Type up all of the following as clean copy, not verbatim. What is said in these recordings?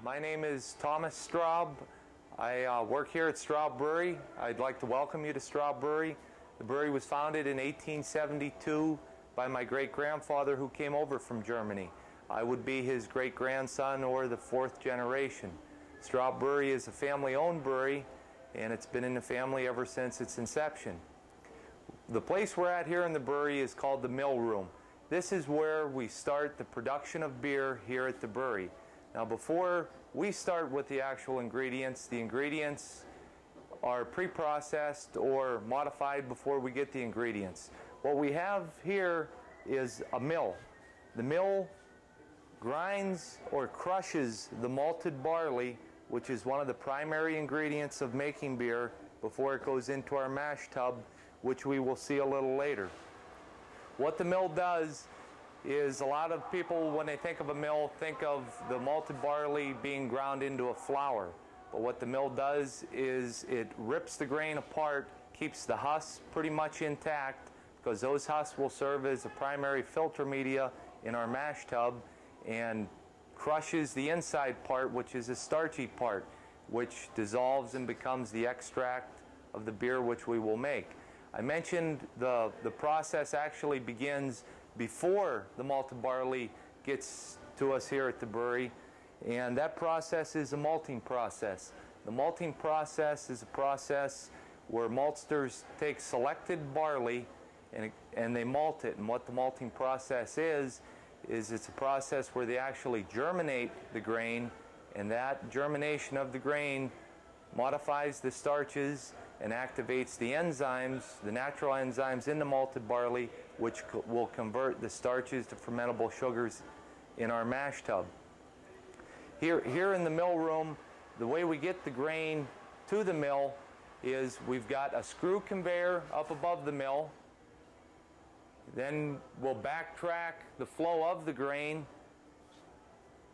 My name is Thomas Straub. I work here at Straub Brewery. I'd like to welcome you to Straub Brewery. The brewery was founded in 1872 by my great-grandfather who came over from Germany. I would be his great-grandson or the fourth generation. Straub Brewery is a family-owned brewery, and it's been in the family ever since its inception. The place we're at here in the brewery is called the Mill Room. This is where we start the production of beer here at the brewery. Now, before we start with the actual ingredients, the ingredients are pre-processed or modified before we get the ingredients. What we have here is a mill. The mill grinds or crushes the malted barley, which is one of the primary ingredients of making beer, before it goes into our mash tub, which we will see a little later. What the mill does is, a lot of people, when they think of a mill, think of the malted barley being ground into a flour. But what the mill does is it rips the grain apart, keeps the husks pretty much intact, because those husks will serve as the primary filter media in our mash tub, and crushes the inside part, which is a starchy part, which dissolves and becomes the extract of the beer which we will make. I mentioned the process actually begins before the malted barley gets to us here at the brewery, and that process is a malting process. The malting process is a process where maltsters take selected barley and they malt it. And what the malting process is it's a process where they actually germinate the grain, and that germination of the grain modifies the starches and activates the enzymes, the natural enzymes in the malted barley, which will convert the starches to fermentable sugars in our mash tub. Here in the mill room, the way we get the grain to the mill is we've got a screw conveyor up above the mill. Then we'll backtrack the flow of the grain.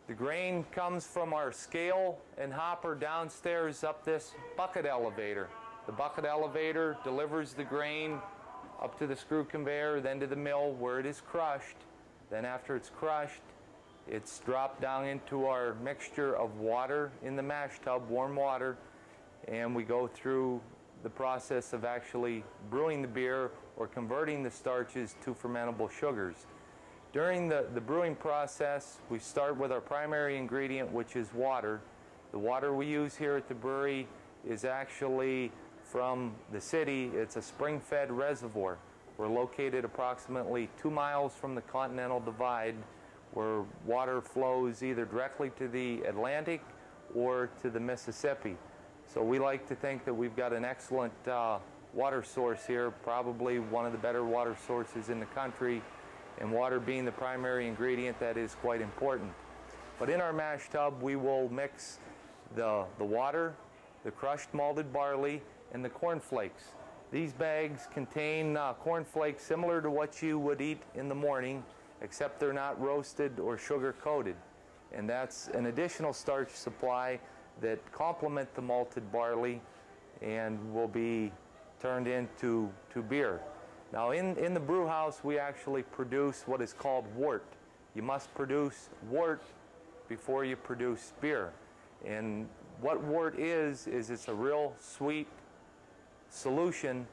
The grain comes from our scale and hopper downstairs up this bucket elevator. The bucket elevator delivers the grain up to the screw conveyor, then to the mill where it is crushed. Then after it's crushed, it's dropped down into our mixture of water in the mash tub, warm water, and we go through the process of actually brewing the beer or converting the starches to fermentable sugars. During the brewing process, we start with our primary ingredient, which is water. The water we use here at the brewery is actually from the city. It's a spring-fed reservoir. We're located approximately 2 miles from the Continental Divide, where water flows either directly to the Atlantic or to the Mississippi. So we like to think that we've got an excellent water source here, probably one of the better water sources in the country. And water being the primary ingredient, that is quite important. But in our mash tub, we will mix the water, the crushed malted barley, and the corn flakes. These bags contain corn flakes similar to what you would eat in the morning, except they're not roasted or sugar coated. And that's an additional starch supply that complement the malted barley and will be turned into beer. Now, in the brew house, we actually produce what is called wort. You must produce wort before you produce beer. And what wort is it's a real sweet solution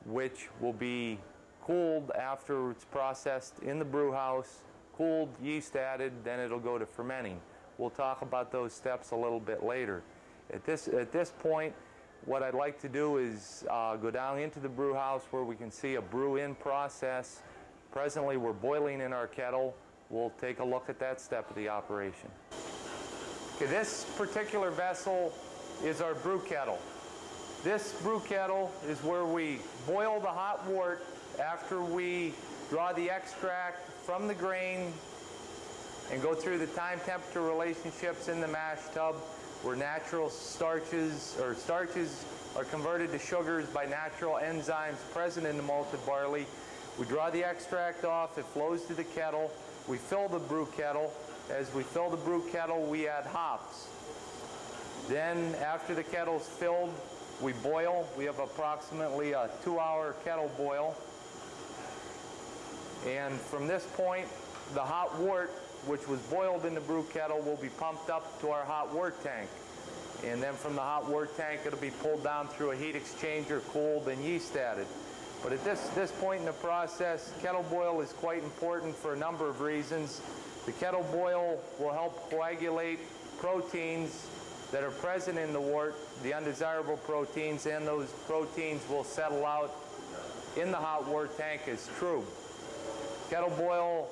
which will be cooled after it's processed in the brew house, cooled, yeast added, then it'll go to fermenting. We'll talk about those steps a little bit later. At this point, what I'd like to do is go down into the brew house where we can see a brew-in process. Presently, we're boiling in our kettle. We'll take a look at that step of the operation. Okay, this particular vessel is our brew kettle. This brew kettle is where we boil the hot wort after we draw the extract from the grain and go through the time-temperature relationships in the mash tub, where natural starches are converted to sugars by natural enzymes present in the malted barley. We draw the extract off, it flows to the kettle, we fill the brew kettle. As we fill the brew kettle, we add hops. Then after the kettle's filled, we boil. We have approximately a 2-hour kettle boil. And from this point, the hot wort which was boiled in the brew kettle, will be pumped up to our hot wort tank. And then from the hot wort tank, it'll be pulled down through a heat exchanger, cooled, and yeast added. But at this point in the process, kettle boil is quite important for a number of reasons. The kettle boil will help coagulate proteins that are present in the wort, the undesirable proteins, and those proteins will settle out in the hot wort tank as trub. Kettle boil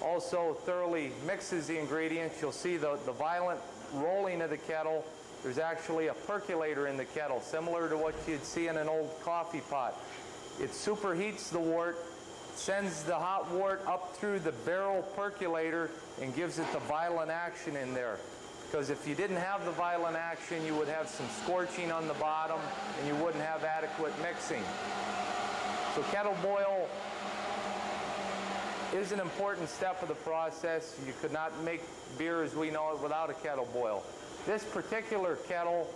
also thoroughly mixes the ingredients. You'll see the violent rolling of the kettle. There's actually a percolator in the kettle, similar to what you'd see in an old coffee pot. It superheats the wort, sends the hot wort up through the barrel percolator, and gives it the violent action in there. Because if you didn't have the violent action, you would have some scorching on the bottom, and you wouldn't have adequate mixing. So kettle boil is an important step of the process. You could not make beer as we know it without a kettle boil. This particular kettle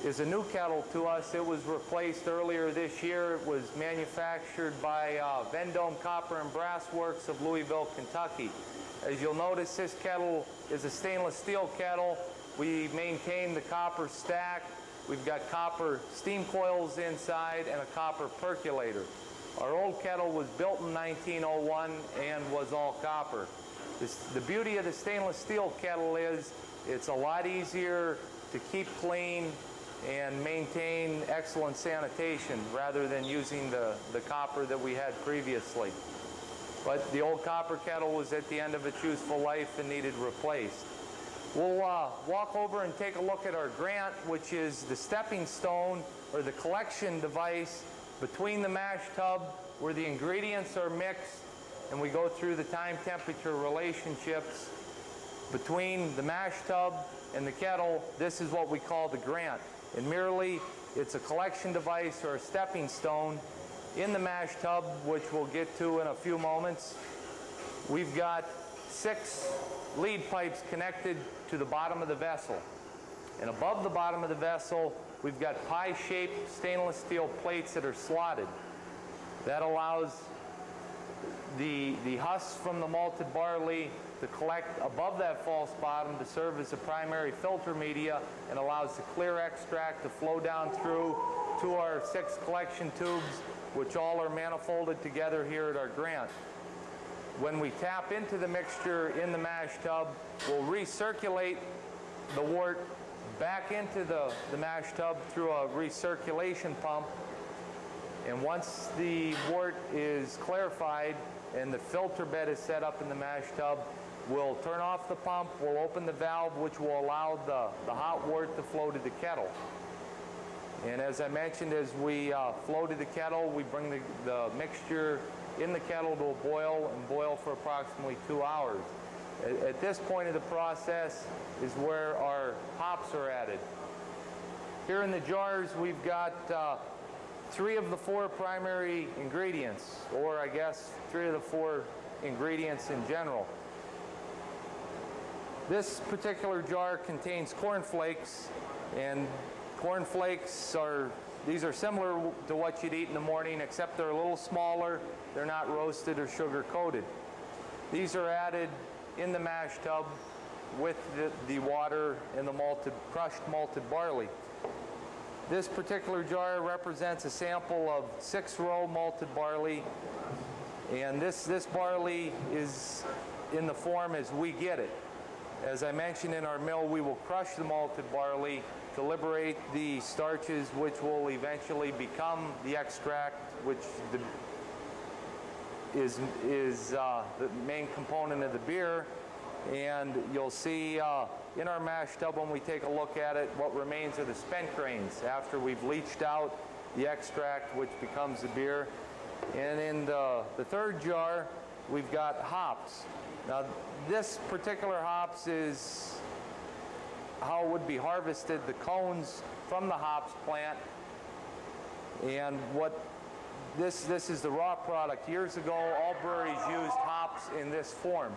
is a new kettle to us. It was replaced earlier this year. It was manufactured by Vendome Copper and Brass Works of Louisville, Kentucky. As you'll notice, this kettle is a stainless steel kettle. We maintain the copper stack. We've got copper steam coils inside and a copper percolator. Our old kettle was built in 1901 and was all copper. The beauty of the stainless steel kettle is it's a lot easier to keep clean and maintain excellent sanitation rather than using the copper that we had previously. But the old copper kettle was at the end of its useful life and needed replaced. We'll walk over and take a look at our grant, which is the stepping stone or the collection device between the mash tub where the ingredients are mixed, and we go through the time temperature relationships between the mash tub and the kettle. This is what we call the grant. And merely, it's a collection device or a stepping stone in the mash tub, which we'll get to in a few moments. We've got 6 lead pipes connected to the bottom of the vessel. And above the bottom of the vessel, we've got pie-shaped stainless steel plates that are slotted. That allows the husk from the malted barley to collect above that false bottom to serve as a primary filter media, and allows the clear extract to flow down through to our 6 collection tubes, which all are manifolded together here at our grant. When we tap into the mixture in the mash tub, we'll recirculate the wort back into the mash tub through a recirculation pump. And once the wort is clarified and the filter bed is set up in the mash tub, we'll turn off the pump, we'll open the valve, which will allow the hot wort to flow to the kettle. And as I mentioned, as we flow to the kettle, we bring the mixture in the kettle to a boil and boil for approximately 2 hours. At this point of the process is where our hops are added. Here in the jars, we've got 3 of the 4 primary ingredients, or I guess 3 of the 4 ingredients in general. This particular jar contains corn flakes, and corn flakes are similar to what you'd eat in the morning, except they're a little smaller. They're not roasted or sugar coated. These are added in the mash tub with the water and the crushed malted barley. This particular jar represents a sample of 6-row malted barley, and this barley is in the form as we get it. As I mentioned, in our mill, we will crush the malted barley to liberate the starches, which will eventually become the extract, which is the main component of the beer. And you'll see in our mash tub, when we take a look at it, what remains are the spent grains after we've leached out the extract, which becomes the beer. And in the 3rd jar, we've got hops. Now, this particular hops is how it would be harvested, the cones from the hops plant. And what this is the raw product. Years ago, all breweries used hops in this form,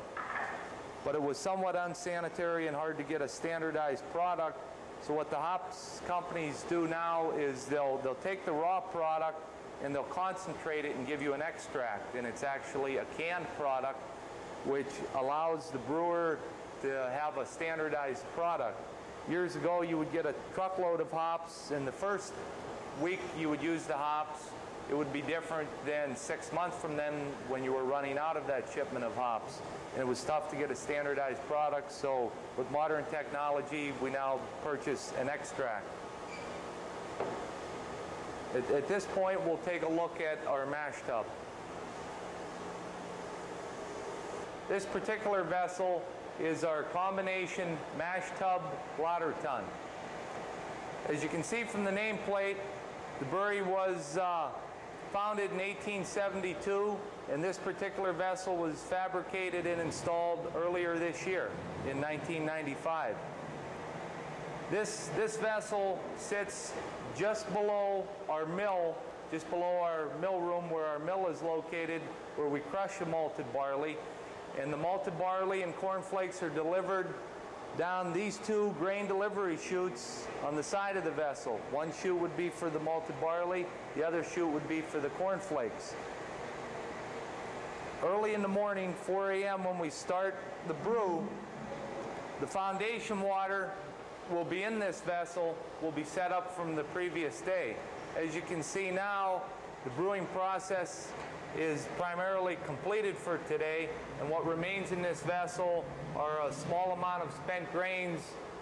but it was somewhat unsanitary and hard to get a standardized product. So what the hops companies do now is they'll take the raw product and they'll concentrate it and give you an extract, and it's actually a canned product. which allows the brewer to have a standardized product. Years ago, you would get a truckload of hops, and the first week you would use the hops. It would be different than 6 months from then when you were running out of that shipment of hops. And it was tough to get a standardized product, so with modern technology, we now purchase an extract. At this point, we'll take a look at our mash tub. This particular vessel is our combination mash tub lauter tun. As you can see from the nameplate, the brewery was founded in 1872, and this particular vessel was fabricated and installed earlier this year in 1995. This vessel sits just below our mill, just below our mill room where our mill is located, where we crush the malted barley. And the malted barley and cornflakes are delivered down these two grain delivery chutes on the side of the vessel. One chute would be for the malted barley, the other chute would be for the cornflakes. Early in the morning, 4 a.m. when we start the brew, the foundation water will be in this vessel, will be set up from the previous day. As you can see now, the brewing process is primarily completed for today, and what remains in this vessel are a small amount of spent grains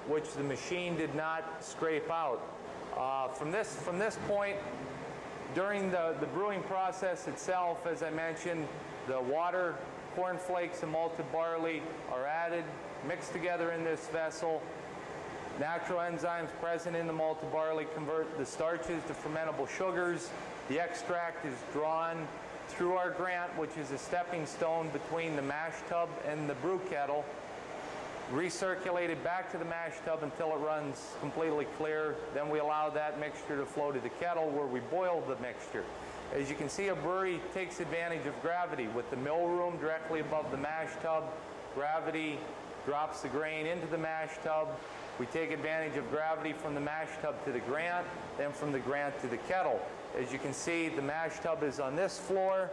which the machine did not scrape out. From this point, during the brewing process itself, as I mentioned, the water, cornflakes, and malted barley are added, mixed together in this vessel. Natural enzymes present in the malted barley convert the starches to fermentable sugars. The extract is drawn through our grant, which is a stepping stone between the mash tub and the brew kettle, recirculated back to the mash tub until it runs completely clear. Then we allow that mixture to flow to the kettle where we boil the mixture. As you can see, a brewery takes advantage of gravity. With the mill room directly above the mash tub, gravity drops the grain into the mash tub. We take advantage of gravity from the mash tub to the grant, then from the grant to the kettle. As you can see, the mash tub is on this floor.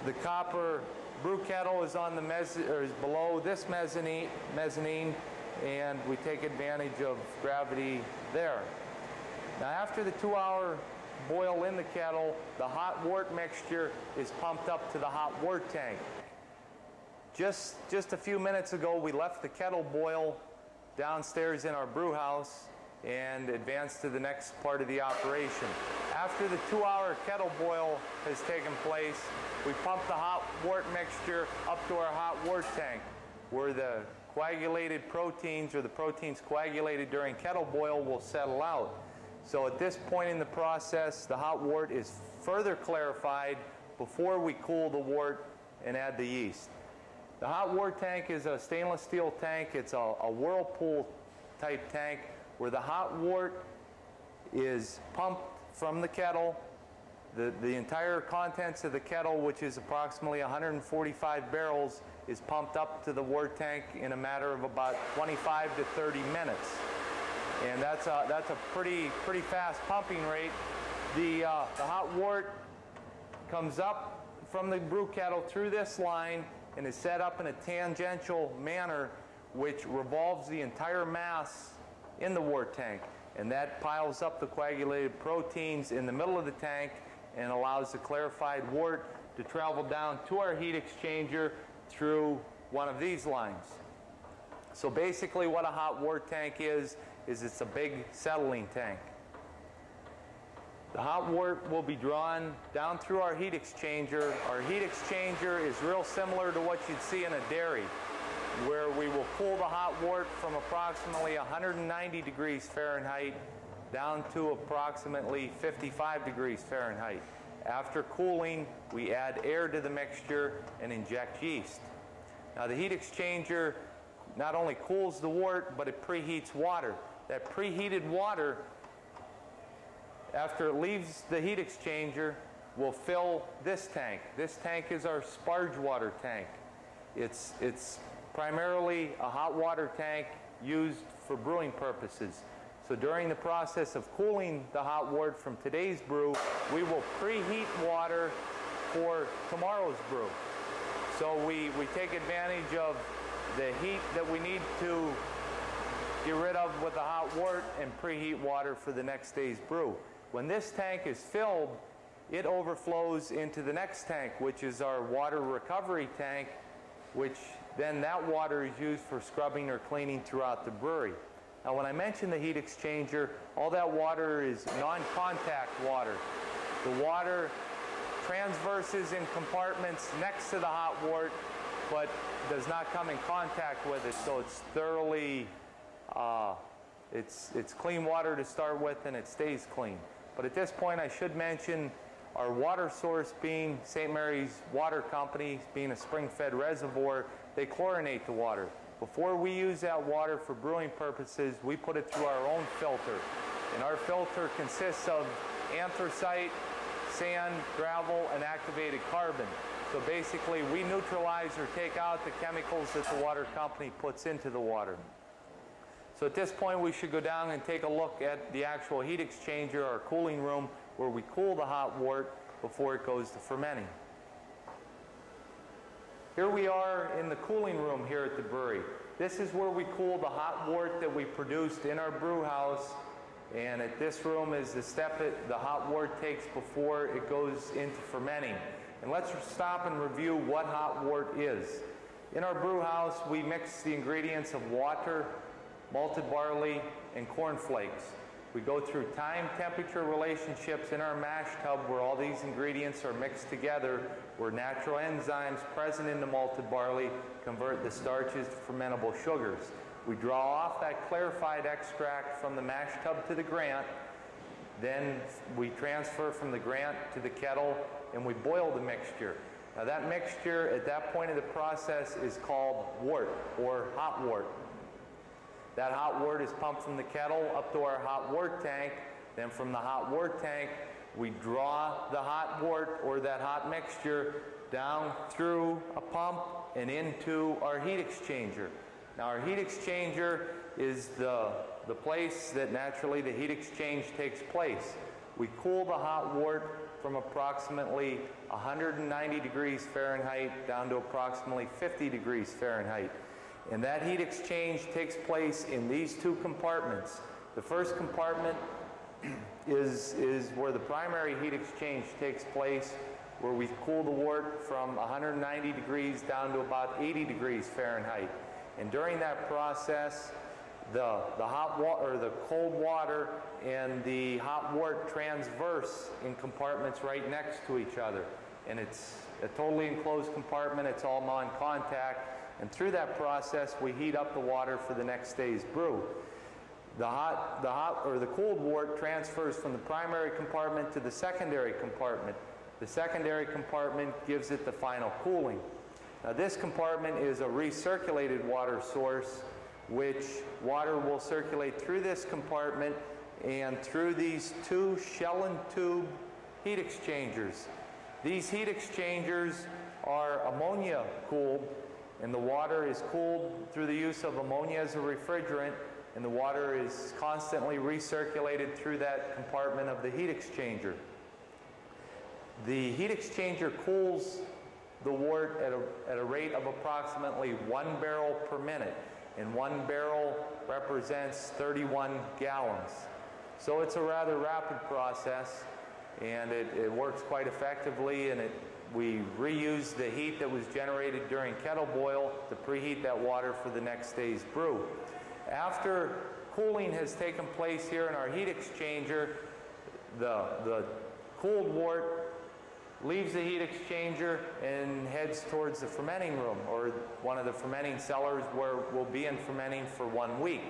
The copper brew kettle is on the is below this mezzanine, and we take advantage of gravity there. Now, after the 2-hour boil in the kettle, the hot wort mixture is pumped up to the hot wort tank. Just a few minutes ago, we left the kettle boil downstairs in our brew house and advanced to the next part of the operation. After the 2-hour kettle boil has taken place, we pump the hot wort mixture up to our hot wort tank, where the coagulated proteins, or the proteins coagulated during kettle boil, will settle out. So at this point in the process, the hot wort is further clarified before we cool the wort and add the yeast. The hot wort tank is a stainless steel tank. It's a whirlpool type tank where the hot wort is pumped from the kettle. The entire contents of the kettle, which is approximately 145 barrels, is pumped up to the wort tank in a matter of about 25 to 30 minutes. And that's a pretty fast pumping rate. The hot wort comes up from the brew kettle through this line and is set up in a tangential manner which revolves the entire mass in the wort tank. And that piles up the coagulated proteins in the middle of the tank and allows the clarified wort to travel down to our heat exchanger through one of these lines. So basically what a hot wort tank is it's a big settling tank. The hot wort will be drawn down through our heat exchanger. Our heat exchanger is real similar to what you'd see in a dairy, where we will cool the hot wort from approximately 190 degrees Fahrenheit down to approximately 55 degrees Fahrenheit. After cooling, we add air to the mixture and inject yeast. Now, the heat exchanger not only cools the wort, but it preheats water. That preheated water, after it leaves the heat exchanger, will fill this tank. This tank is our sparge water tank. It's primarily a hot water tank used for brewing purposes. So during the process of cooling the hot wort from today's brew, we will preheat water for tomorrow's brew. So we take advantage of the heat that we need to get rid of with the hot wort and preheat water for the next day's brew. When this tank is filled, it overflows into the next tank, which is our water recovery tank, which then that water is used for scrubbing or cleaning throughout the brewery. Now when I mention the heat exchanger, all that water is non-contact water. The water transverses in compartments next to the hot wort, but does not come in contact with it, so it's thoroughly, it's clean water to start with and it stays clean. But at this point I should mention our water source being St. Mary's Water Company, being a spring-fed reservoir, they chlorinate the water. Before we use that water for brewing purposes, we put it through our own filter. And our filter consists of anthracite, sand, gravel, and activated carbon. So basically, we neutralize or take out the chemicals that the water company puts into the water. So at this point, we should go down and take a look at the actual heat exchanger, our cooling room, where we cool the hot wort before it goes to fermenting. Here we are in the cooling room here at the brewery. This is where we cool the hot wort that we produced in our brew house, and at this room is the step the hot wort takes before it goes into fermenting. And let's stop and review what hot wort is. In our brew house, we mix the ingredients of water, malted barley, and corn flakes. We go through time-temperature relationships in our mash tub where all these ingredients are mixed together, where natural enzymes present in the malted barley convert the starches to fermentable sugars. We draw off that clarified extract from the mash tub to the grant, then we transfer from the grant to the kettle and we boil the mixture. Now that mixture at that point of the process is called wort or hot wort. That hot wort is pumped from the kettle up to our hot wort tank. Then from the hot wort tank, we draw the hot wort or that hot mixture down through a pump and into our heat exchanger. Now our heat exchanger is the place that naturally the heat exchange takes place. We cool the hot wort from approximately 190 degrees Fahrenheit down to approximately 50 degrees Fahrenheit. And that heat exchange takes place in these two compartments. The first compartment is where the primary heat exchange takes place, where we cool the wort from 190 degrees down to about 80 degrees Fahrenheit. And during that process, the hot water, or the cold water, and the hot wort transverse in compartments right next to each other. And it's a totally enclosed compartment. It's all non-contact. And through that process, we heat up the water for the next day's brew. The cold wort transfers from the primary compartment to the secondary compartment. The secondary compartment gives it the final cooling. Now this compartment is a recirculated water source, which water will circulate through this compartment and through these two shell and tube heat exchangers. These heat exchangers are ammonia cooled, and the water is cooled through the use of ammonia as a refrigerant, and the water is constantly recirculated through that compartment of the heat exchanger. The heat exchanger cools the wort at a rate of approximately 1 barrel per minute, and 1 barrel represents 31 gallons. So it's a rather rapid process, and it works quite effectively, and we reuse the heat that was generated during kettle boil to preheat that water for the next day's brew. After cooling has taken place here in our heat exchanger, the cooled wort leaves the heat exchanger and heads towards the fermenting room, or one of the fermenting cellars where we'll be in fermenting for 1 week.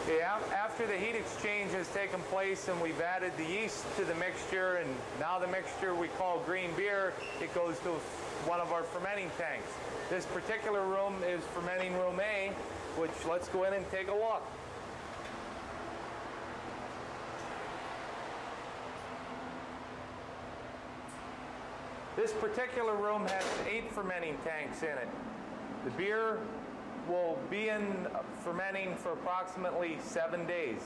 Okay, after the heat exchange has taken place and we've added the yeast to the mixture, and now the mixture we call green beer, it goes to one of our fermenting tanks. This particular room is fermenting room A, which let's go in and take a look. This particular room has 8 fermenting tanks in it. The beer will be in fermenting for approximately 7 days.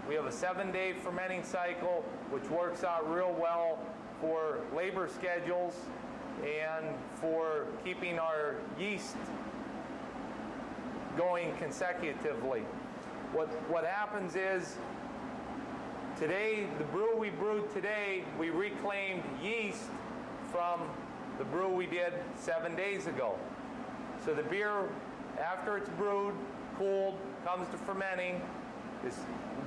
We have a 7-day fermenting cycle, which works out real well for labor schedules, and for keeping our yeast going consecutively. What happens is, today, the brew we brewed today, we reclaimed yeast from the brew we did 7 days ago. So the beer, after it's brewed, cooled, comes to fermenting, is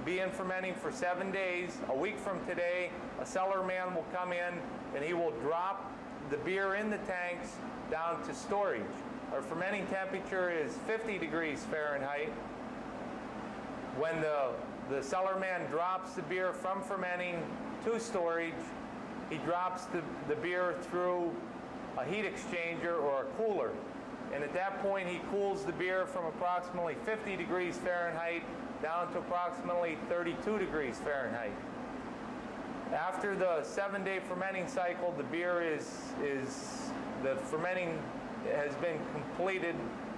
being fermenting for 7 days. A week from today, a cellar man will come in and he will drop the beer in the tanks down to storage. Our fermenting temperature is 50 degrees Fahrenheit. When the cellar man drops the beer from fermenting to storage, he drops the beer through a heat exchanger or a cooler. And at that point, he cools the beer from approximately 50 degrees Fahrenheit down to approximately 32 degrees Fahrenheit. After the 7-day fermenting cycle, the beer the fermenting has been completed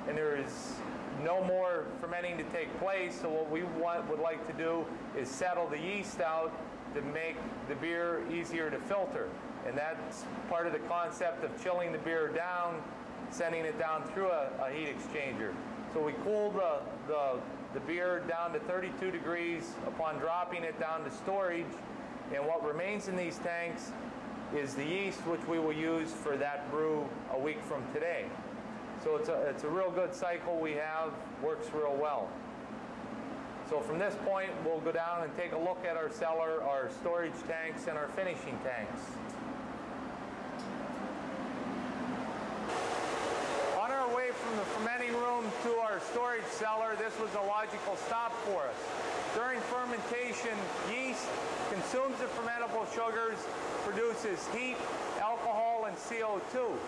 and there is no more fermenting to take place. So what we would like to do is settle the yeast out to make the beer easier to filter. And that's part of the concept of chilling the beer down, sending it down through a heat exchanger. So we cool the beer down to 32 degrees upon dropping it down to storage, and what remains in these tanks is the yeast which we will use for that brew a week from today. So it's a real good cycle we have, works real well. So from this point, we'll go down and take a look at our cellar, our storage tanks, and our finishing tanks. On our way from the fermenting room to our storage cellar, this was a logical stop for us. During fermentation, yeast consumes the fermentable sugars, produces heat, alcohol, and CO2.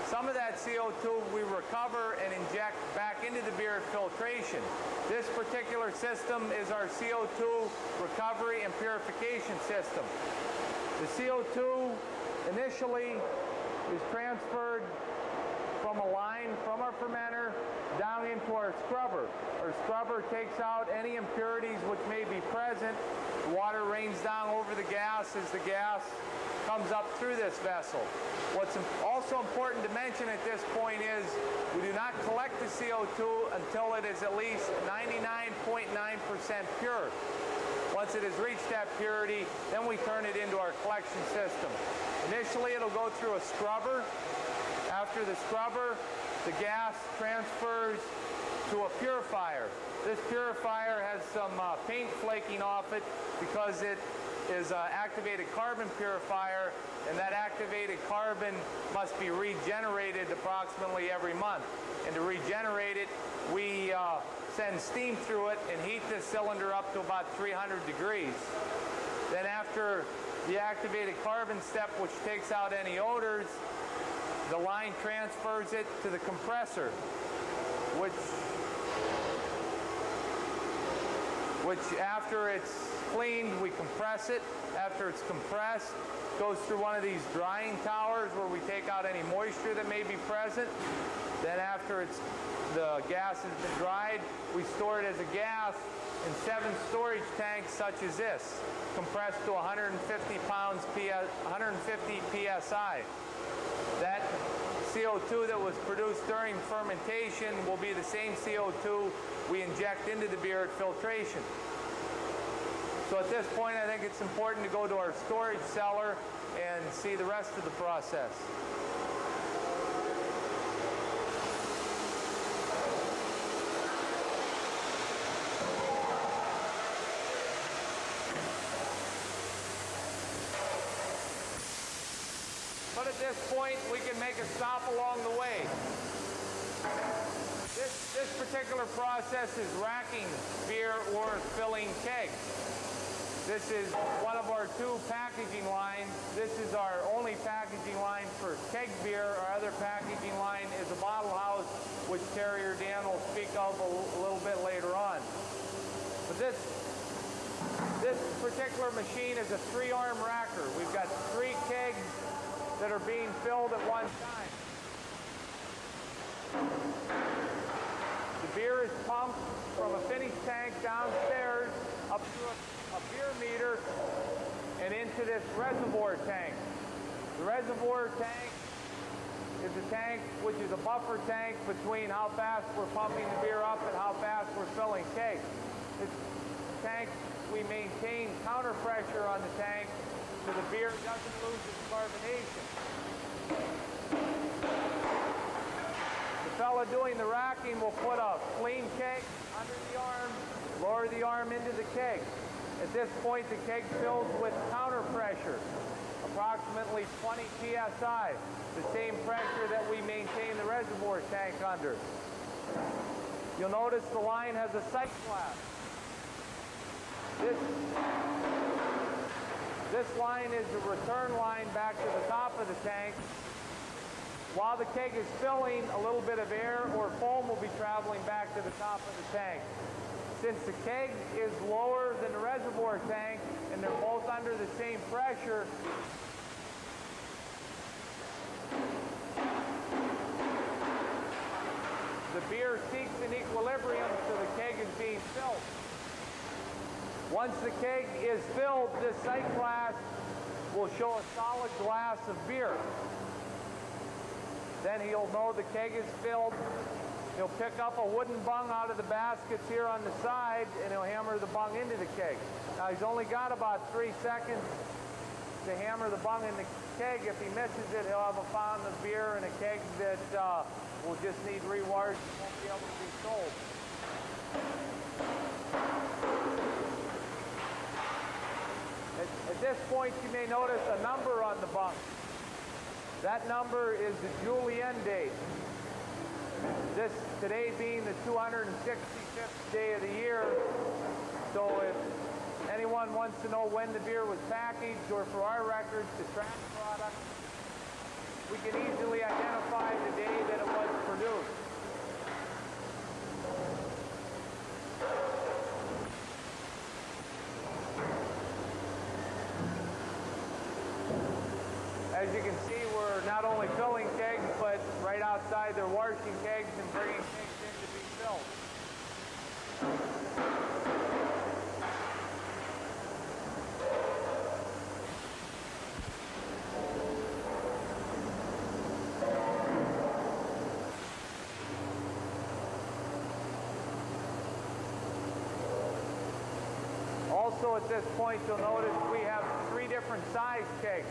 Some of that CO2 we recover and inject back into the beer at filtration. This particular system is our CO2 recovery and purification system. The CO2 initially is transferred from a line from our fermenter down into our scrubber. Our scrubber takes out any impurities which may be present. The water rains down over the gas as the gas comes up through this vessel. What's also important to mention at this point is we do not collect the CO2 until it is at least 99.9% pure. Once it has reached that purity, then we turn it into our collection system. Initially, it'll go through a scrubber. After the scrubber, the gas transfers to a purifier. This purifier has some paint flaking off it because it is an activated carbon purifier, and that activated carbon must be regenerated approximately every month. And to regenerate it, we send steam through it and heat this cylinder up to about 300 degrees. Then after the activated carbon step, which takes out any odors, the line transfers it to the compressor, which after it's cleaned, we compress it. After it's compressed, it goes through one of these drying towers where we take out any moisture that may be present. Then after the gas has been dried, we store it as a gas in 7 storage tanks such as this, compressed to 150 psi. That CO2 that was produced during fermentation will be the same CO2 we inject into the beer at filtration. So at this point, I think it's important to go to our storage cellar and see the rest of the process. But at this point, we can make a stop along the way. This particular process is racking beer or filling kegs. This is one of our 2 packaging lines. This is our only packaging line for keg beer. Our other packaging line is a bottle house, which Carrier Dan will speak of a little bit later on. But this particular machine is a 3-arm racker. We've got 3 kegs that are being filled at one time. The beer is pumped from a finished tank downstairs up to a beer meter and into this reservoir tank. The reservoir tank is a tank which is a buffer tank between how fast we're pumping the beer up and how fast we're filling kegs. This tank, we maintain counter pressure on the tank so the beer doesn't lose its carbonation. The fella doing the racking will put a clean keg under the arm, lower the arm into the keg. At this point, the keg fills with counter pressure, approximately 20 psi, the same pressure that we maintain the reservoir tank under. You'll notice the line has a sight glass. This line is the return line back to the top of the tank. While the keg is filling, a little bit of air or foam will be traveling back to the top of the tank. Since the keg is lower than the reservoir tank and they're both under the same pressure, the beer seeks an equilibrium so the keg is being filled. Once the keg is filled, this sight glass will show a solid glass of beer. Then he'll know the keg is filled. He'll pick up a wooden bung out of the baskets here on the side and he'll hammer the bung into the keg. Now he's only got about 3 seconds to hammer the bung in the keg. If he misses it, he'll have a fountain of beer and a keg that will just need rewired and won't be able to be sold. At this point, you may notice a number on the bung. That number is the Julienne date. This today being the 265th day of the year. So if anyone wants to know when the beer was packaged or for our records to track the product, we can easily identify the day that it was produced. As you can see, we're not only filling kegs, but right outside they're washing kegs and bringing kegs in to be filled. Also at this point, you'll notice we have 3 different size kegs.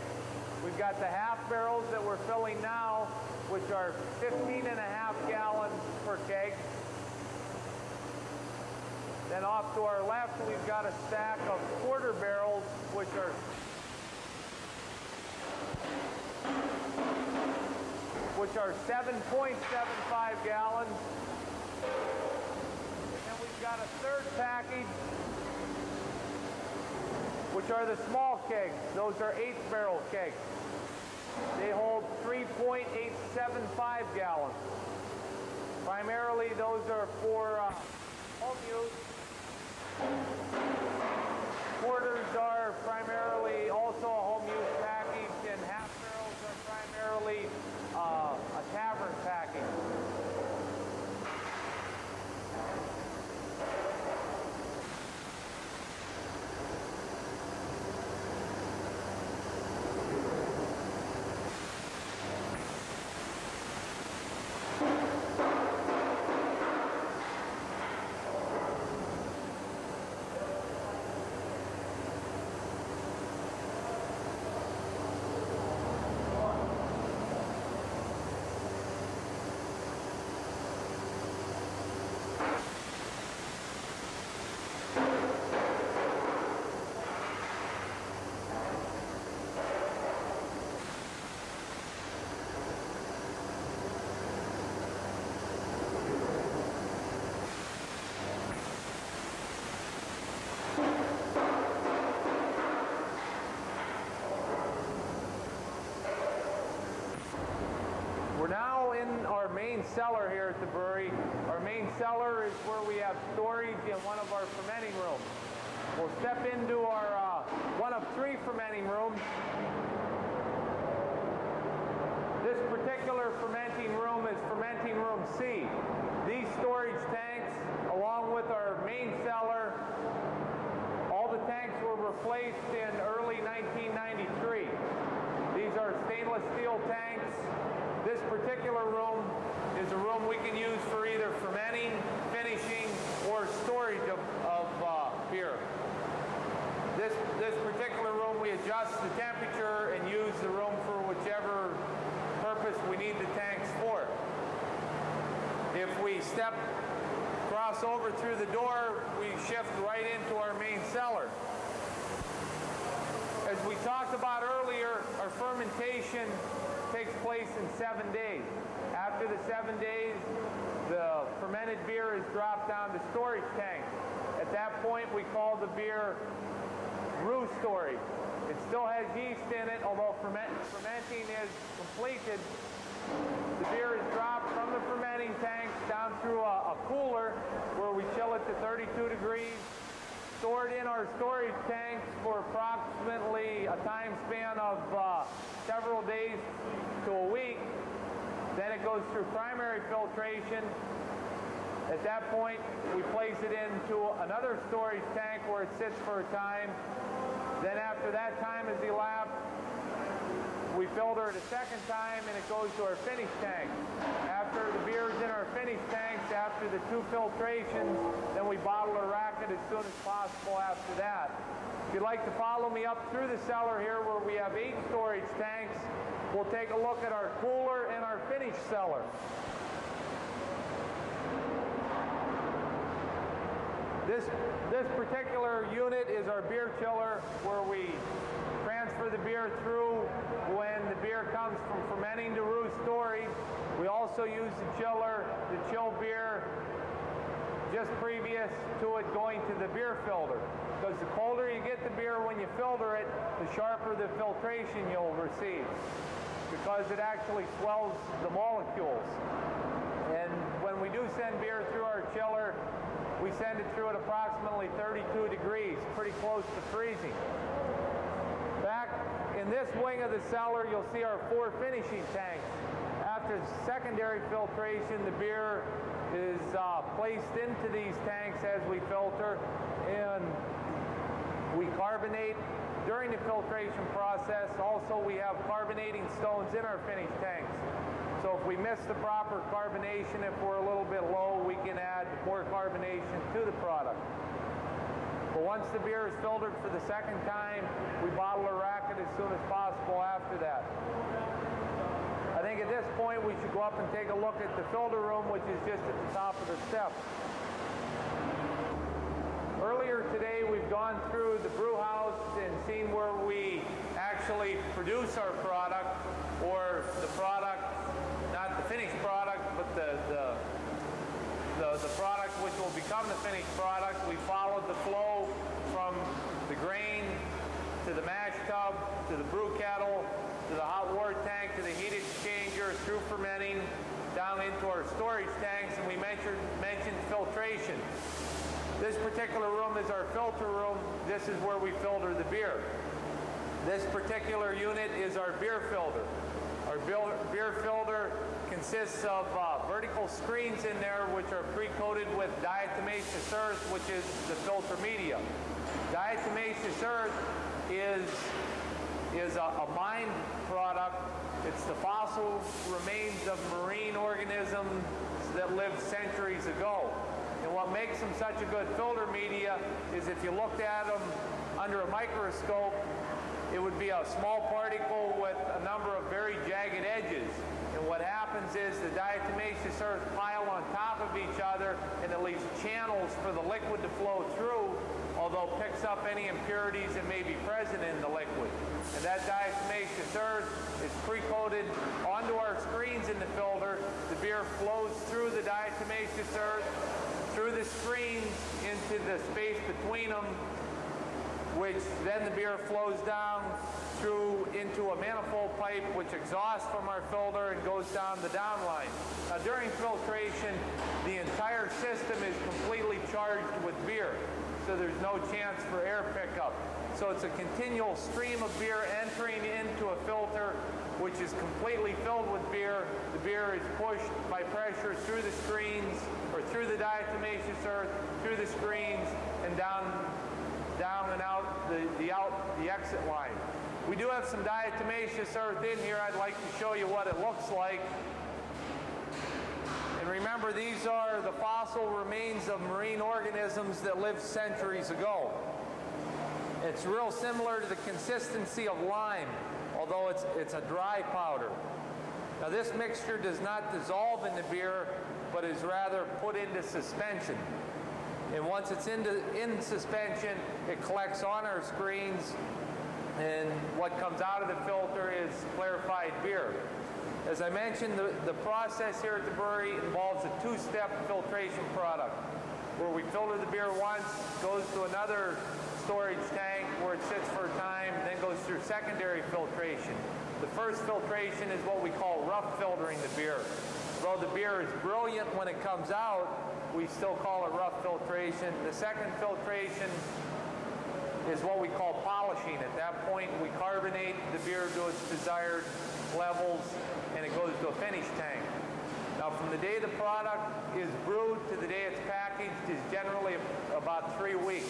We've got the half barrels that we're filling now, which are 15.5 gallons per keg. Then off to our left, we've got a stack of quarter barrels, which are 7.75 gallons. And then we've got a third package, which are the small kegs. Those are 8th barrel kegs. They hold 3.875 gallons. Primarily, those are for home use. Quarters are primarily also a home use package, and half barrels are primarily a tavern package. We're now in our main cellar here at the brewery. Our main cellar is where we have storage in one of our fermenting rooms. We'll step into our one of 3 fermenting rooms. This particular fermenting room is fermenting room C. These storage tanks, along with our main cellar, all the tanks were replaced in early 1993. These are stainless steel tanks. This particular particular room is a room we can use for either fermenting, finishing, or storage of beer. This particular room, we adjust the temperature and use the room for whichever purpose we need the tanks for. If we cross over through the door, we shift right into our main cellar. As we talked about earlier, our fermentation takes place in 7 days. After the 7 days, the fermented beer is dropped down to storage tanks. At that point, we call the beer brew storage. It still has yeast in it, although fermenting is completed. The beer is dropped from the fermenting tanks down through a cooler where we chill it to 32 degrees, stored in our storage tanks for approximately a time span of several days to a week. Then it goes through primary filtration. At that point, we place it into another storage tank where it sits for a time. Then after that time has elapsed, we filter it a second time and it goes to our finish tank. After the beer is in our finish tanks, after the 2 filtrations, then we bottle or rack it as soon as possible after that. If you'd like to follow me up through the cellar here where we have 8 storage tanks, we'll take a look at our cooler and our finish cellar. This particular unit is our beer chiller where we transfer the beer through when the beer comes from fermenting to roux storage. We also use the chiller to chill beer just previous to it going to the beer filter. Because the colder you get the beer when you filter it, the sharper the filtration you'll receive. Because it actually swells the molecules. And when we do send beer through our chiller, we send it through at approximately 32 degrees, pretty close to freezing. Back in this wing of the cellar, you'll see our 4 finishing tanks. After secondary filtration, the beer is placed into these tanks as we filter, and we carbonate during the filtration process. Also, we have carbonating stones in our finish tanks. So if we miss the proper carbonation, if we're a little bit low, we can add more carbonation to the product. But once the beer is filtered for the second time, we bottle or rack it as soon as possible after that. I think at this point we should go up and take a look at the filter room, which is just at the top of the steps. Earlier today we've gone through the brew house and seen where we actually produce our product, or the product, not the finished product, but the product which will become the finished product. We followed the flow from the grain to the mash tub, to the brew kettle, to the hot water tank, to the heat exchanger, through fermenting, down into our storage tanks, and we mentioned filtration. This particular room is our filter room. This is where we filter the beer. This particular unit is our beer filter. Our beer filter consists of vertical screens in there which are pre-coated with diatomaceous earth, which is the filter media. Diatomaceous earth is a mined product. It's the fossil remains of marine organisms that lived centuries ago. And what makes them such a good filter media is if you looked at them under a microscope, it would be a small particle with a number of very jagged edges. And what happens is the diatomaceous earth pile on top of each other, and it leaves channels for the liquid to flow through, although picks up any impurities that may be present in the liquid. And that diatomaceous earth is pre-coated onto our screens in the filter. The beer flows through the diatomaceous earth, through the screens into the space between them, which then the beer flows down through into a manifold pipe which exhausts from our filter and goes down the downline. Now during filtration, the entire system is completely charged with beer, so there's no chance for air pickup. So it's a continual stream of beer entering into a filter which is completely filled with beer. The beer is pushed by pressure through the screens, or through the diatomaceous earth, through the screens, and down and out the exit line. We do have some diatomaceous earth in here. I'd like to show you what it looks like. Remember, these are the fossil remains of marine organisms that lived centuries ago. It's real similar to the consistency of lime, although it's a dry powder. Now this mixture does not dissolve in the beer, but is rather put into suspension. And once it's in suspension, it collects on our screens, and what comes out of the filter is clarified beer. As I mentioned, the process here at the brewery involves a two-step filtration product, where we filter the beer once, goes to another storage tank where it sits for a time, then goes through secondary filtration. The first filtration is what we call rough filtering the beer. Though the beer is brilliant when it comes out, we still call it rough filtration. The second filtration is what we call polishing. At that point, we carbonate the beer to its desired levels, and it goes to a finish tank. Now, from the day the product is brewed to the day it's packaged is generally about 3 weeks.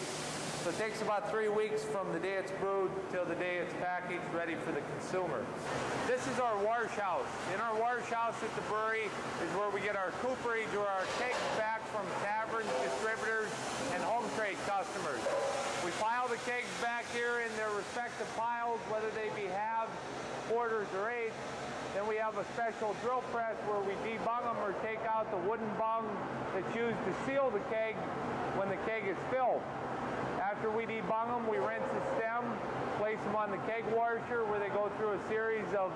So it takes about 3 weeks from the day it's brewed till the day it's packaged, ready for the consumer. This is our wash house. In our wash house at the brewery is where we get our cooperage or our kegs back from taverns, distributors, and home trade customers. We pile the kegs back here in their respective piles, whether they be halves, quarters, or eighths. Then we have a special drill press where we debung them or take out the wooden bung that's used to seal the keg when the keg is filled. After we debung them, we rinse the stem, place them on the keg washer where they go through a series of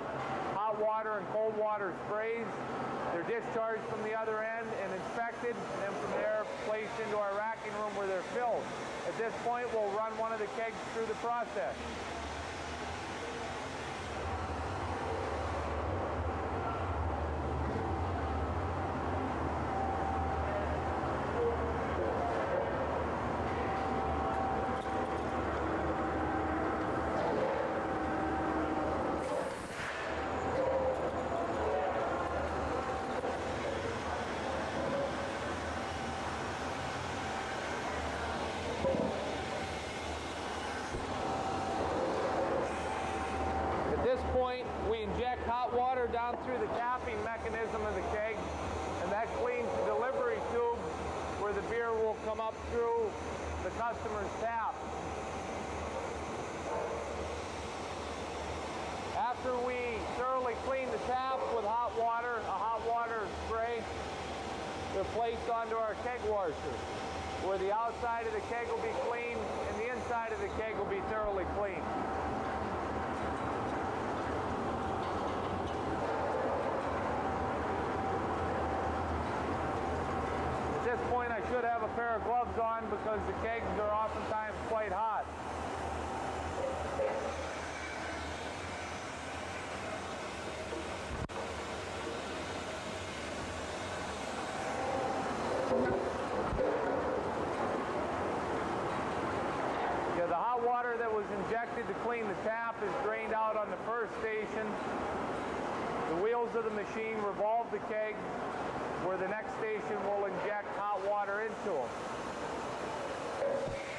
hot water and cold water sprays. They're discharged from the other end and inspected, and then from there placed into our racking room where they're filled. At this point, we'll run one of the kegs through the process. At this point, we inject hot water down through the tapping mechanism of the keg, and that cleans the delivery tube where the beer will come up through the customer's tap. After we thoroughly clean the tap with hot water, a hot water spray, they're placed onto our keg washer, where the outside of the keg will be clean and the inside of the keg will be thoroughly clean. At this point, I should have a pair of gloves on because the kegs are oftentimes quite hot. The hot water that was injected to clean the tap is drained out on the first station. The wheels of the machine revolve the kegs, where the next station will inject hot water into them.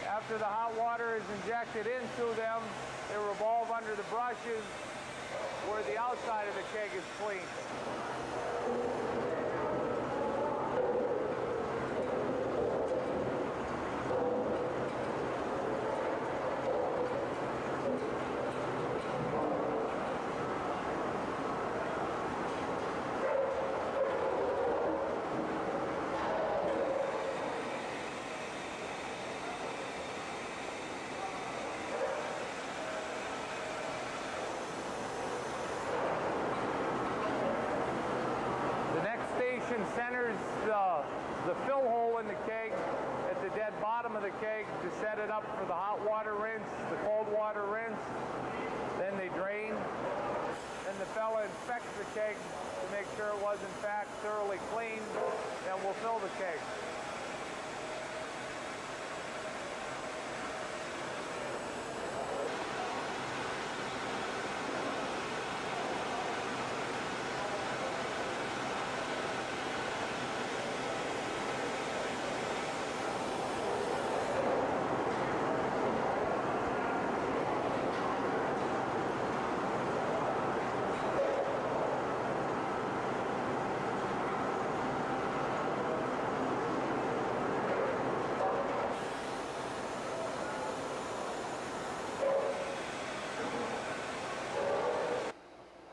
After the hot water is injected into them, they revolve under the brushes where the outside of the keg is cleaned. Centers the fill hole in the keg at the dead bottom of the keg to set it up for the hot water rinse, the cold water rinse. Then they drain. Then the fella inspects the keg to make sure it was in fact thoroughly cleaned, and we'll fill the keg.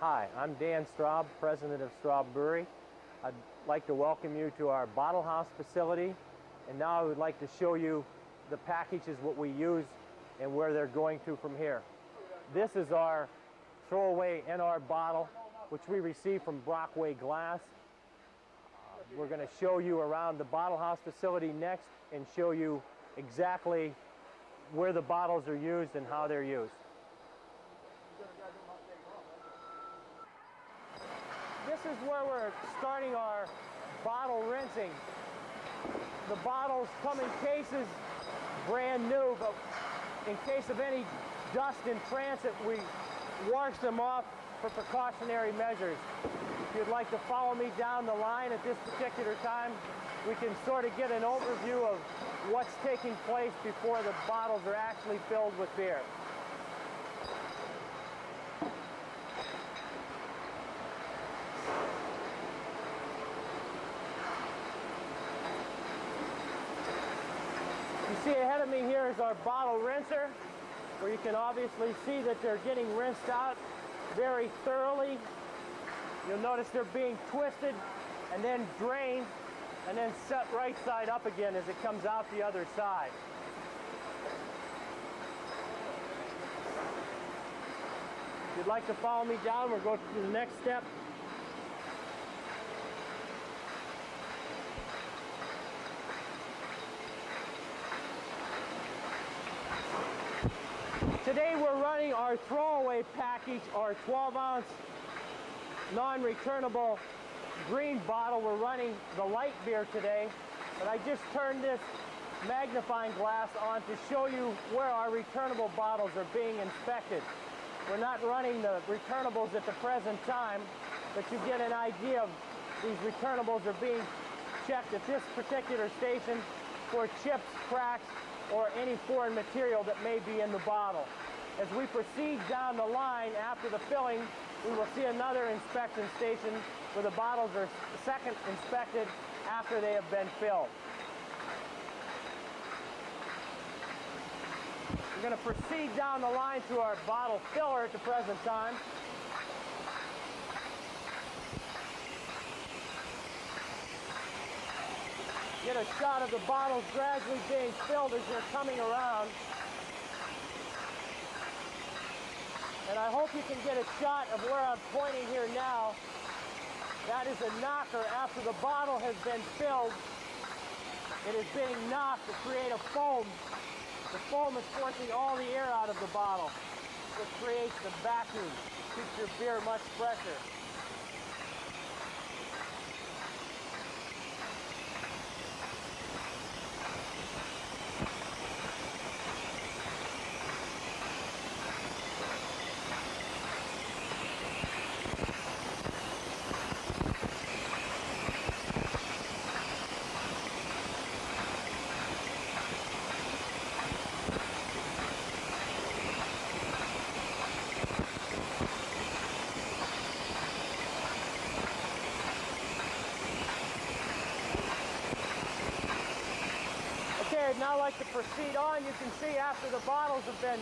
Hi, I'm Dan Straub, president of Straub Brewery. I'd like to welcome you to our bottle house facility, and now I would like to show you the packages, what we use, and where they're going to from here. This is our throwaway NR bottle, which we received from Brockway Glass. We're going to show you around the bottle house facility next and show you exactly where the bottles are used and how they're used. This is where we're starting our bottle rinsing. The bottles come in cases brand new, but in case of any dust in transit, we wash them off for precautionary measures. If you'd like to follow me down the line at this particular time, we can sort of get an overview of what's taking place before the bottles are actually filled with beer. You see ahead of me here is our bottle rinser, where you can obviously see that they're getting rinsed out very thoroughly. You'll notice they're being twisted and then drained and then set right side up again as it comes out the other side. If you'd like to follow me down, we'll go to the next step. Today we're running our throwaway package, our 12-ounce non-returnable green bottle. We're running the light beer today, but I just turned this magnifying glass on to show you where our returnable bottles are being inspected. We're not running the returnables at the present time, but you get an idea of these returnables are being checked at this particular station for chips, cracks, or any foreign material that may be in the bottle. As we proceed down the line after the filling, we will see another inspection station where the bottles are second inspected after they have been filled. We're going to proceed down the line to our bottle filler at the present time. Get a shot of the bottles gradually being filled as they're coming around. And I hope you can get a shot of where I'm pointing here now. That is a knocker. After the bottle has been filled, it is being knocked to create a foam. The foam is forcing all the air out of the bottle, which creates the vacuum, keeps your beer much fresher. I'd now like to proceed on. You can see after the bottles have been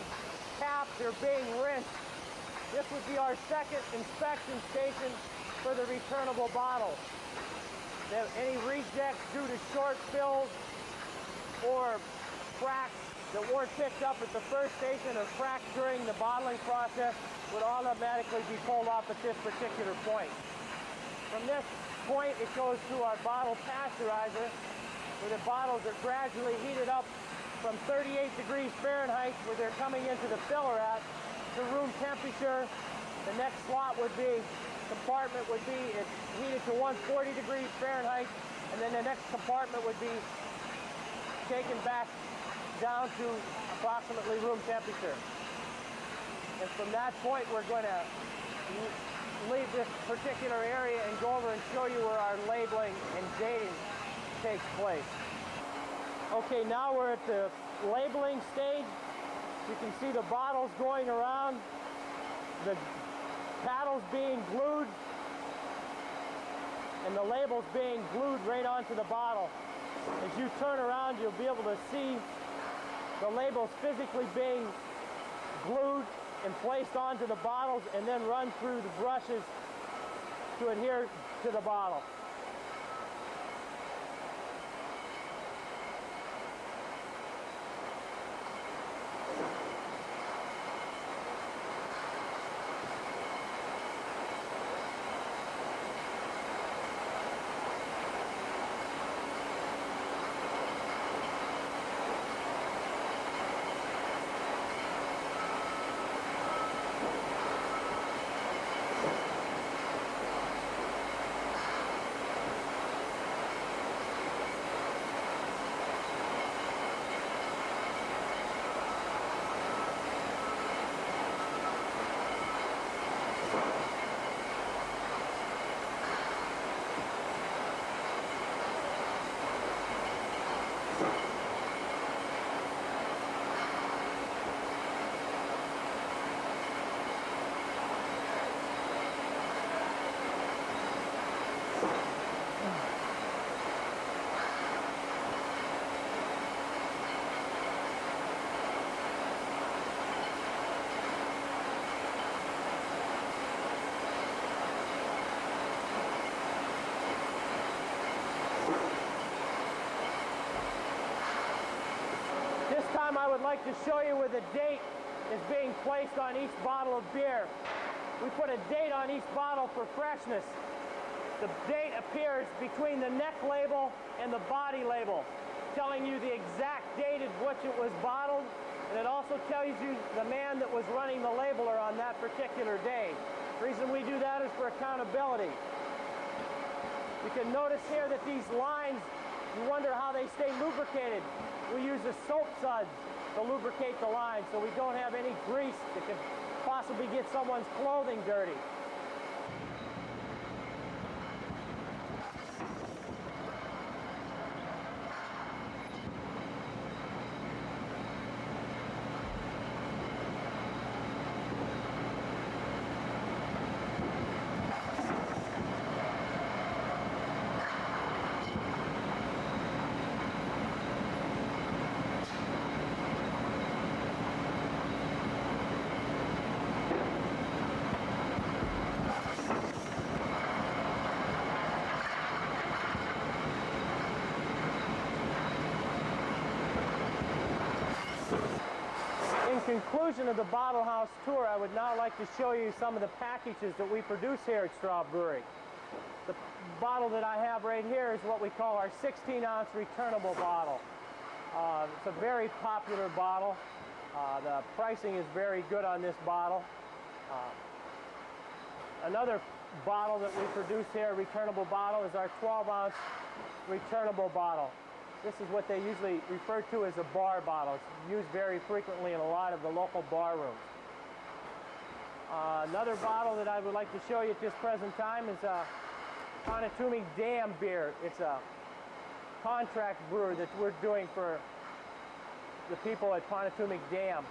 capped, they're being rinsed. This would be our second inspection station for the returnable bottles. Any rejects due to short fills or cracks that weren't picked up at the first station or cracks during the bottling process would automatically be pulled off at this particular point. From this point, it goes to our bottle pasteurizer, where the bottles are gradually heated up from 38 degrees Fahrenheit, where they're coming into the filler at, to room temperature. The next compartment would be it's heated to 140 degrees Fahrenheit, and then the next compartment would be taken back down to approximately room temperature. And from that point, we're going to leave this particular area and go over and show you where our labeling and dating takes place. Okay, now we're at the labeling stage. You can see the bottles going around, the paddles being glued, and the labels being glued right onto the bottle. As you turn around, you'll be able to see the labels physically being glued and placed onto the bottles and then run through the brushes to adhere to the bottle. I would like to show you where the date is being placed on each bottle of beer. We put a date on each bottle for freshness. The date appears between the neck label and the body label, telling you the exact date at which it was bottled, and it also tells you the man that was running the labeler on that particular day. The reason we do that is for accountability. You can notice here that these lines, you wonder how they stay lubricated. We use a soap suds to lubricate the line so we don't have any grease that could possibly get someone's clothing dirty. In conclusion of the Bottle House tour, I would now like to show you some of the packages that we produce here at Straub Brewery. The bottle that I have right here is what we call our 16-ounce returnable bottle. It's a very popular bottle. The pricing is very good on this bottle. Another bottle that we produce here, returnable bottle, is our 12-ounce returnable bottle. This is what they usually refer to as a bar bottle. It's used very frequently in a lot of the local bar rooms. Another bottle that I would like to show you at this present time is a Pontotomic Dam beer. It's a contract brewer that we're doing for the people at Pontotomic Dam.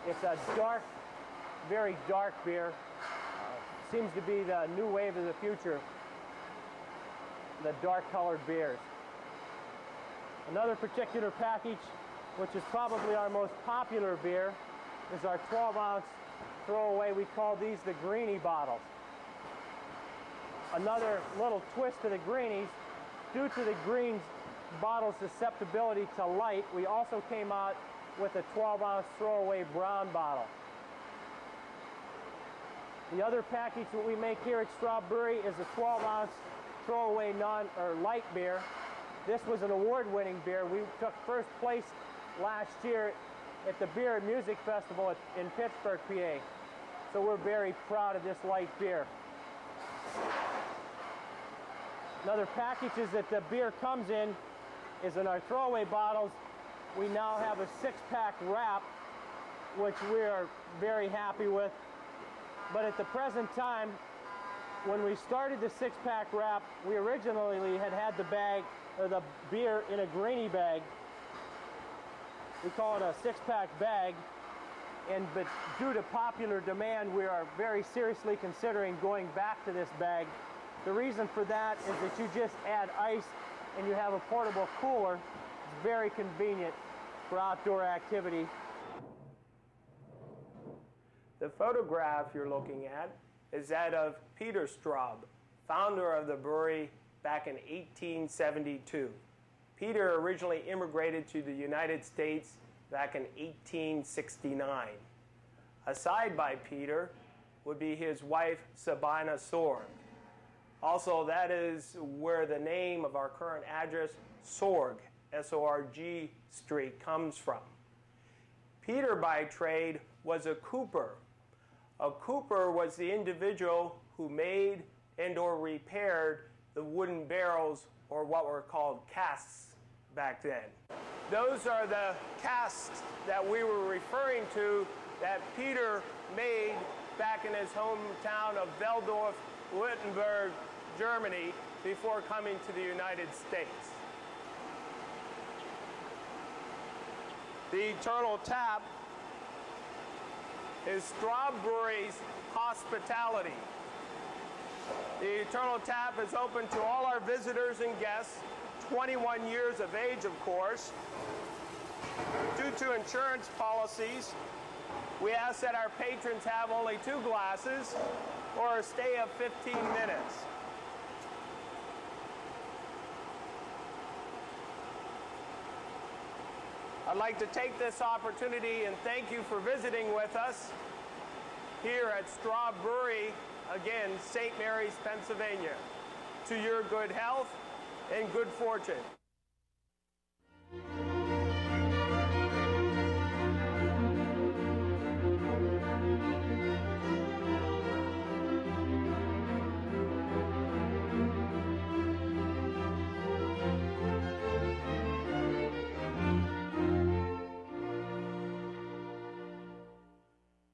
It's a dark, very dark beer. Seems to be the new wave of the future, the dark colored beers. Another particular package, which is probably our most popular beer, is our 12-ounce throwaway. We call these the greenie bottles. Another little twist to the greenies, due to the greens bottle's susceptibility to light, we also came out with a 12-ounce throwaway brown bottle. The other package that we make here at Straub Brewery is a 12-ounce throwaway light beer. This was an award-winning beer. We took first place last year at the Beer and Music Festival in Pittsburgh, PA. So we're very proud of this light beer. Another packages that the beer comes in is in our throwaway bottles. We now have a 6-pack wrap, which we are very happy with. But at the present time, when we started the 6-pack wrap, we originally had the bag, or the beer, in a greenie bag. We call it a 6-pack bag, but due to popular demand, we are very seriously considering going back to this bag. The reason for that is that you just add ice and you have a portable cooler. It's very convenient for outdoor activity. The photograph you're looking at is that of Peter Straub, founder of the brewery back in 1872. Peter originally immigrated to the United States back in 1869. Aside by Peter would be his wife, Xavier Sorg. Also, that is where the name of our current address, Sorg, S-O-R-G Street, comes from. Peter, by trade, was a cooper. A cooper was the individual who made and or repaired the wooden barrels, or what were called casks back then. Those are the casks that we were referring to that Peter made back in his hometown of Felldorf, Württemberg, Germany, before coming to the United States. The Eternal Tap is Straub Brewery's hospitality. The Eternal Tap is open to all our visitors and guests, 21 years of age, of course. Due to insurance policies, we ask that our patrons have only 2 glasses or a stay of 15 minutes. I'd like to take this opportunity and thank you for visiting with us here at Straub Brewery, again, St. Mary's, Pennsylvania. To your good health and good fortune.